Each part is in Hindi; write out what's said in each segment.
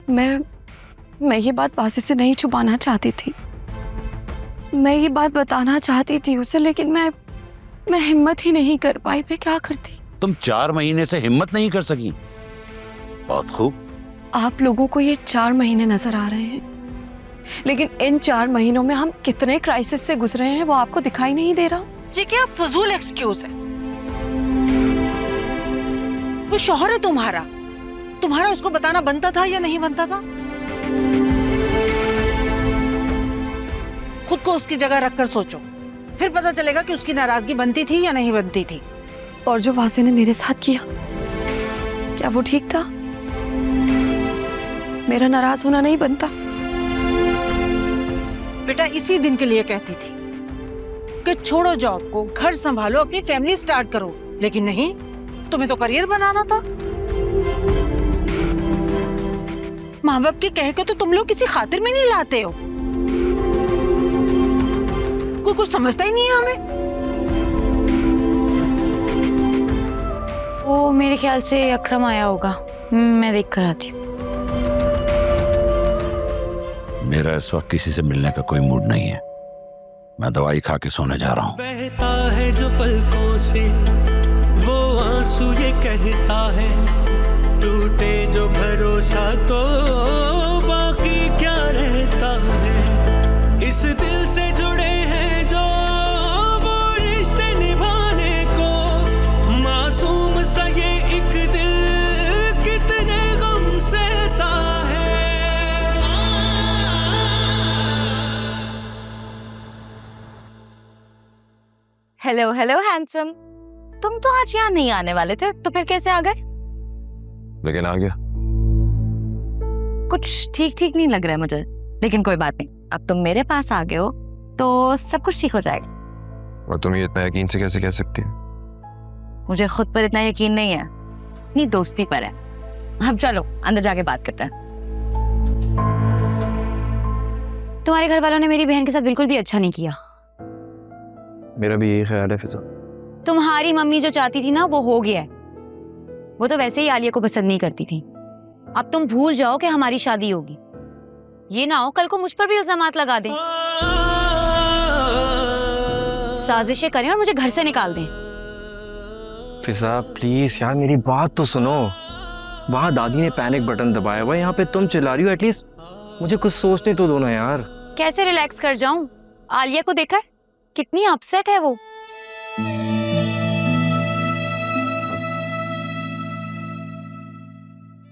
मैं ये बात बासी से नहीं छुपाना चाहती थी। मैं ये बात बताना चाहती थी उसे, लेकिन मैं हिम्मत ही नहीं कर पाई। मैं क्या करती? तुम 4 महीने से हिम्मत नहीं कर सकी। बहुत खूब। आप लोगों को ये 4 महीने नजर आ रहे हैं, लेकिन इन 4 महीनों में हम कितने क्राइसिस से गुजरे हैं वो आपको दिखाई नहीं दे रहा। ये क्या फजूल एक्सक्यूज है? वो शौहर है तुम्हारा उसको बताना बनता था या नहीं बनता था? खुद को उसकी जगह रखकर सोचो, फिर पता चलेगा कि उसकी नाराजगी बनती थी या नहीं बनती थी। और जो वासी ने मेरे साथ किया, क्या वो ठीक था? मेरा नाराज होना नहीं बनता। बेटा इसी दिन के लिए कहती थी कि छोड़ो जॉब को, घर संभालो, अपनी फैमिली स्टार्ट करो, लेकिन नहीं, तुम्हें तो करियर बनाना था। माँ बाप के कह के तो तुम लोग किसी खातिर में नहीं लाते हो। कोई कुछ समझता ही नहीं है हमें। वो मेरे ख्याल से अकरम आया होगा, मैं देख कर आती हूँ। मेरा इस वक्त किसी से मिलने का कोई मूड नहीं है। मैं दवाई खा के सोने जा रहा हूँ। बहता है जो पलकों से वो आंसू ये कहता है, टूटे जो भरोसा तो बाकी क्या रहता है। इस दिल से जुड़े हैं जो वो रिश्ते निभाने को, मासूम सा ये एक दिल कितने गम सहता है। हेलो हेलो हैंडसम, तुम तो आज यहाँ नहीं आने वाले थे, तो फिर कैसे आ गए? लेकिन आ गया। कुछ ठीक ठीक नहीं लग रहा है मुझे, लेकिन कोई बात नहीं, अब तुम मेरे पास आ गए हो तो सब कुछ ठीक हो जाएगा। और तुम ये इतना यकीन से कैसे कह सकती हो? मुझे खुद पर इतना यकीन नहीं है, अपनी दोस्ती पर है। अब चलो अंदर जाके बात करते हैं। तुम्हारे घर वालों ने मेरी बहन के साथ बिल्कुल भी अच्छा नहीं किया। मेरा भी यही ख्याल है फिजा। तुम्हारी मम्मी जो चाहती थी ना वो हो गया है। वो तो वैसे ही आलिया को पसंद नहीं करती थी। अब तुम भूल जाओ कि हमारी शादी होगी। ये ना हो कल को मुझ पर भी इल्जामात लगा दें, साजिशें करें और मुझे घर से निकाल दें। फिजा प्लीज यार मेरी बात तो सुनो। वहां दादी ने पैनिक बटन दबाया हुआ, यहाँ पे तुम चिल्ला रही हो। एटलीस्ट मुझे कुछ सोचने तो दो ना यार। कैसे रिलैक्स कर जाऊं? आलिया को देखा है कितनी अपसेट है वो।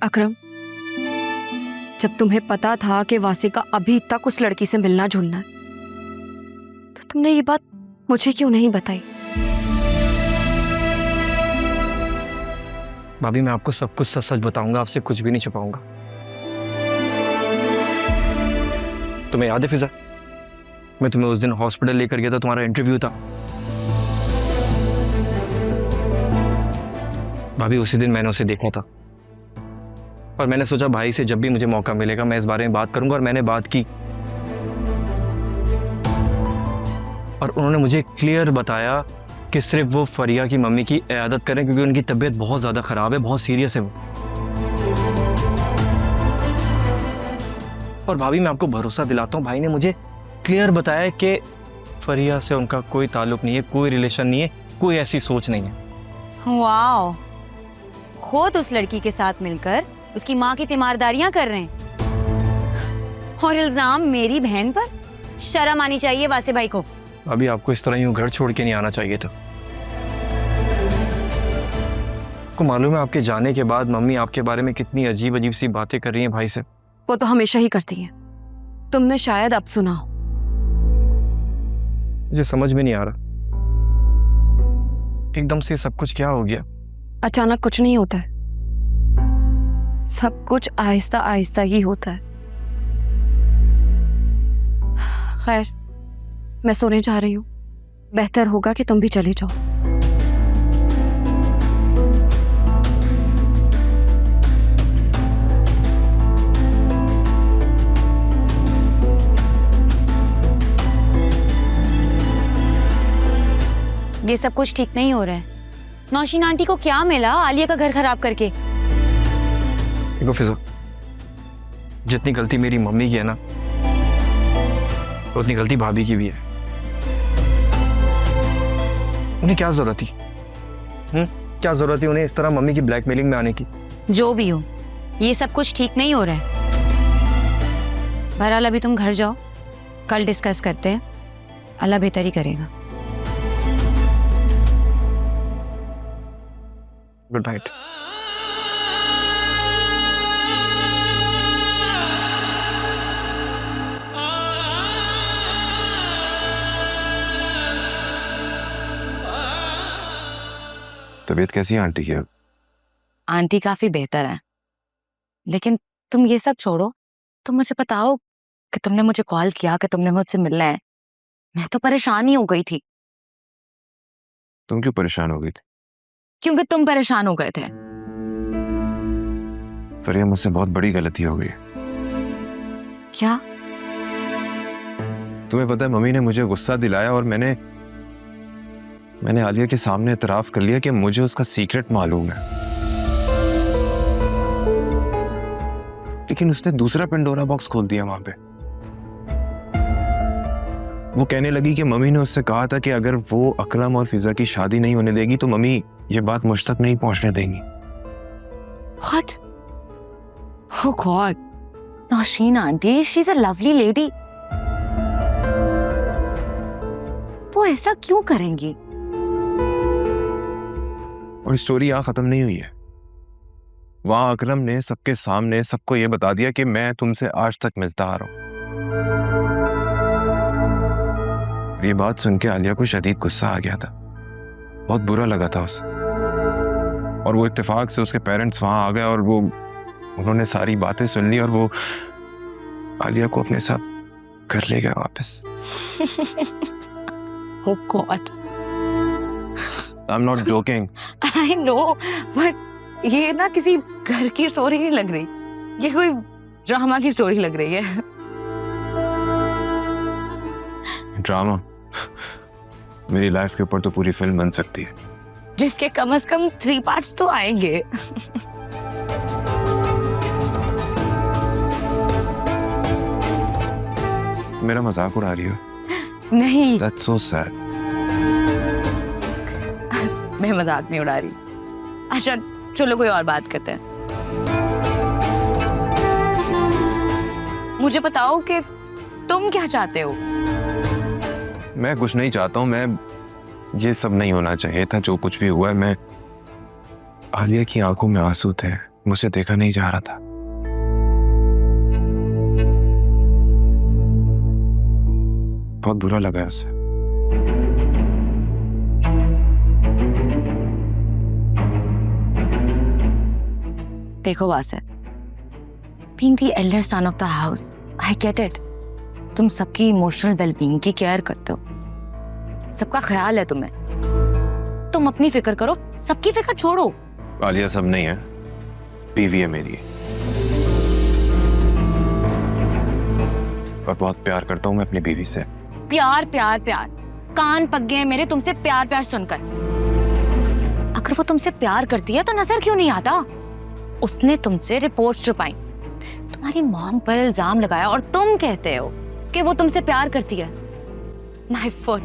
अकरम, जब तुम्हें पता था कि वासी का अभी तक उस लड़की से मिलना जुलना है, तो तुमने ये बात मुझे क्यों नहीं बताई? भाभी मैं आपको सब कुछ सच सच बताऊंगा, आपसे कुछ भी नहीं छुपाऊंगा। तुम्हें याद है फिजा, मैं तुम्हें उस दिन हॉस्पिटल लेकर गया था, तुम्हारा इंटरव्यू था। भाभी उसी दिन मैंने उसे देखा था और मैंने सोचा भाई से जब भी मुझे मौका मिलेगा मैं इस बारे में बात करूंगा, और मैंने बात की। और उन्होंने मुझे क्लियर बताया कि सिर्फ वो फरिया की मम्मी की इयादत करें क्योंकि उनकी तबीयत बहुत ज़्यादा ख़राब है, बहुत सीरियस है वो। और भाभी मैं आपको भरोसा दिलाता हूँ, भाई ने मुझे क्लियर बताया कि फरिया से उनका कोई ताल्लुक नहीं है, कोई रिलेशन नहीं है, कोई ऐसी सोच नहीं है। वाओ, खुद उस लड़की के साथ मिलकर उसकी माँ की तीमारदारियां कर रहे हैं और इल्जाम मेरी बहन पर। शर्म आनी चाहिए वासे भाई को। अभी आपको इस तरह यूं घर छोड़ के नहीं आना चाहिए था। आपको मालूम है आपके जाने के बाद मम्मी आपके बारे में कितनी अजीब अजीब सी बातें कर रही हैं भाई से। वो तो हमेशा ही करती हैं, तुमने शायद अब सुना हो। मुझे समझ में नहीं आ रहा एकदम से सब कुछ क्या हो गया। अचानक कुछ नहीं होता है, सब कुछ आहिस्ता आहिस्ता ही होता है। खैर, मैं सोने जा रही हूँ, बेहतर होगा कि तुम भी चले जाओ। ये सब कुछ ठीक नहीं हो रहा है। नौशीन आंटी को क्या मिला आलिया का घर खराब करके? देखो फिजा, जितनी गलती मेरी मम्मी की है ना, उतनी गलती भाभी की भी है। उन्हें क्या जरूरत थी? क्या जरूरत थी उन्हें इस तरह मम्मी की ब्लैकमेलिंग में आने की? जो भी हो, ये सब कुछ ठीक नहीं हो रहा है। बहरहाल अभी तुम घर जाओ, कल डिस्कस करते हैं, अल्लाह बेहतर ही करेगा। Good night. तबीयत कैसी है आंटी की? आंटी काफी बेहतर है, लेकिन तुम ये सब छोड़ो, तुम मुझे बताओ कि तुमने मुझे कॉल किया कि तुमने मुझसे मिलना है। मैं तो परेशान ही हो गई थी। तुम क्यों परेशान हो गई थी? क्योंकि तुम परेशान हो गए थे। फरिया, मुझसे बहुत बड़ी गलती हो गई। क्या? तुम्हें पता है मम्मी ने मुझे गुस्सा दिलाया और मैंने आलिया के सामने इतराफ कर लिया कि मुझे उसका सीक्रेट मालूम है। लेकिन उसने दूसरा पेंडोरा बॉक्स खोल दिया वहां पे। वो कहने लगी कि मम्मी ने उससे कहा था कि अगर वो अकरम और फिजा की शादी नहीं होने देगी तो मम्मी ये बात मुझ तक नहीं पहुंचने देंगी। What? Oh God. Nausheen aunty, she's a lovely lady. वो ऐसा क्यों करेंगी? और स्टोरी यहाँ खत्म नहीं हुई है। वहां अकरम ने सबके सामने सबको ये बता दिया कि मैं तुमसे आज तक मिलता आ रहा हूं। ये बात सुन के आलिया को शदीद गुस्सा आ गया था, बहुत बुरा लगा था उसे। और वो इत्तेफाक से उसके पेरेंट्स वहां आ गए और उन्होंने सारी बातें सुन ली और वो आलिया को अपने साथ घर ले गया वापस। Oh God. I'm not joking. I know, but ये ना किसी घर की स्टोरी नहीं लग रही, ये कोई ड्रामा की स्टोरी लग रही है। ड्रामा? मेरी लाइफ के ऊपर तो पूरी फिल्म बन सकती है, जिसके कम से कम 3 पार्ट्स तो आएंगे। मेरा मजाक उड़ा रही हो? नहीं, That's so sad. मैं मजाक नहीं उड़ा रही। अच्छा चलो कोई और बात करते हैं। मुझे बताओ कि तुम क्या चाहते हो? मैं कुछ नहीं चाहता हूँ। मैं ये सब नहीं होना चाहिए था जो कुछ भी हुआ है। मैं आलिया की आंखों में आंसू थे, मुझसे देखा नहीं जा रहा था। बहुत बुरा लगा है उसे। देखो वासिर, being the elder son of the house, I get it. तुम सबकी इमोशनल वेलबींग की केयर करते हो, सबका ख्याल है तुम्हें। तुम अपनी फिक्र करो, सबकी फिक्र छोड़ो। आलिया सब नहीं है, बीवी है मेरी, और बहुत प्यार करता हूँ मैं अपनी बीवी से। प्यार प्यार प्यार, कान पक गए मेरे तुमसे प्यार प्यार सुनकर। अगर वो तुमसे प्यार करती है तो नजर क्यों नहीं आता? उसने तुमसे रिपोर्ट्स छुपाई, तुम्हारी मॉम पर इल्जाम लगाया और तुम कहते हो कि वो तुमसे प्यार करती है। My foot.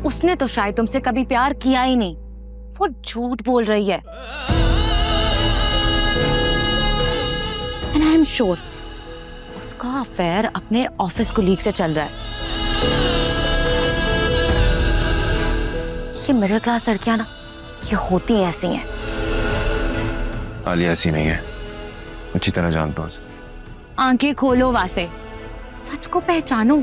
उसने तो शायद तुमसे कभी प्यार किया ही नहीं, वो झूठ बोल रही है। एंड आई एम श्योर उसका अफेयर अपने ऑफिस कोलीग से चल रहा है। ये मिडिल क्लास लड़कियां ना, ये होती ऐसी हैं। आलिया ऐसी नहीं है, अच्छी तरह जानता हूँ उसे। आंखें खोलो वासे, सच को पहचानो।